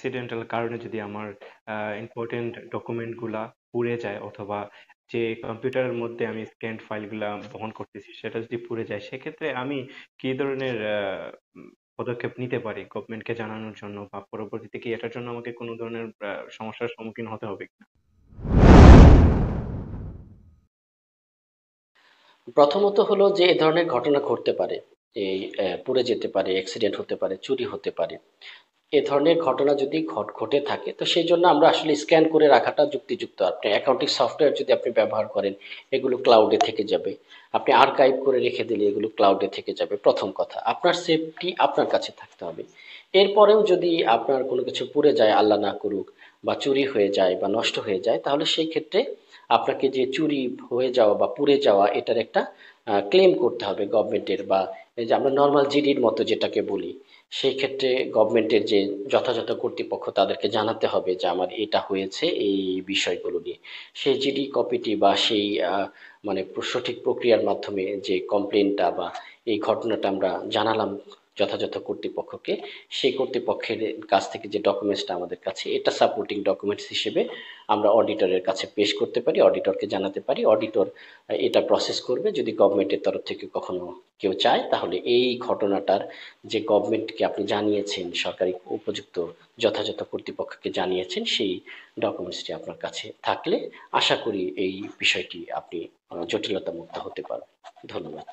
Accidental কারণে যদি আমার ইম্পর্টেন্ট ডকুমেন্টগুলা পুড়ে যায়, অথবা যে কম্পিউটারের মধ্যে আমি স্ক্যান্ড ফাইলগুলা বহন করতেছি সেটা যদি পুড়ে যায়, সেক্ষেত্রে আমি কি ধরনের পদক্ষেপ নিতে পারি গভর্নমেন্টকে জানানোর জন্য, বা পরবর্তীতে কি এটার জন্য আমাকে কোনো ধরনের সমস্যার সম্মুখীন হতে হবে কিনা? প্রথমত হলো যে এ ধরনের ঘটনা ঘটতে পারে, এই পুড়ে যেতে পারে, অ্যাক্সিডেন্ট হতে পারে, চুরি হতে পারে। এ ধরনের ঘটনা যদি ঘটে থাকে তো সেই জন্য আমরা আসলে স্ক্যান করে রাখাটা যুক্তিযুক্ত। আপনি অ্যাকাউন্টিং সফটওয়্যার যদি আপনি ব্যবহার করেন, এগুলো ক্লাউডে থেকে যাবে। আপনি আর্কাইভ করে রেখে দিলে এগুলো ক্লাউডে থেকে যাবে। প্রথম কথা, আপনার সেফটি আপনার কাছে থাকতে হবে। এরপরেও যদি আপনার কোনো কিছু পুড়ে যায়, আল্লাহ না করুক, বা চুরি হয়ে যায় বা নষ্ট হয়ে যায়, তাহলে সেই ক্ষেত্রে আপনাকে যে চুরি হয়ে যাওয়া বা পুড়ে যাওয়া এটার একটা ক্লেম করতে হবে গভর্নমেন্টের, বা এই যে আমরা নর্মাল জিডির মতো যেটাকে বলি, সেই ক্ষেত্রে গভর্নমেন্টের যে যথাযথ কর্তৃপক্ষ তাদেরকে জানাতে হবে যে আমার এটা হয়েছে এই বিষয়গুলো নিয়ে। সেই জিডি কপিটি বা সেই মানে সঠিক প্রক্রিয়ার মাধ্যমে যে কমপ্লেনটা বা এই ঘটনাটা আমরা জানালাম যথাযথ কর্তৃপক্ষকে, সেই কর্তৃপক্ষের কাছ থেকে যে ডকুমেন্টসটা আমাদের কাছে, এটা সাপোর্টিং ডকুমেন্টস হিসেবে আমরা অডিটরের কাছে পেশ করতে পারি, অডিটরকে জানাতে পারি। অডিটর এটা প্রসেস করবে। যদি গভর্নমেন্টের তরফ থেকে কখনো কেউ চায়, তাহলে এই ঘটনাটার যে গভর্নমেন্টকে আপনি জানিয়েছেন, সরকারি উপযুক্ত যথাযথ কর্তৃপক্ষকে জানিয়েছেন, সেই ডকুমেন্টসটি আপনার কাছে থাকলে আশা করি এই বিষয়টি আপনি জটিলতা মুক্ত হতে পারবেন। ধন্যবাদ।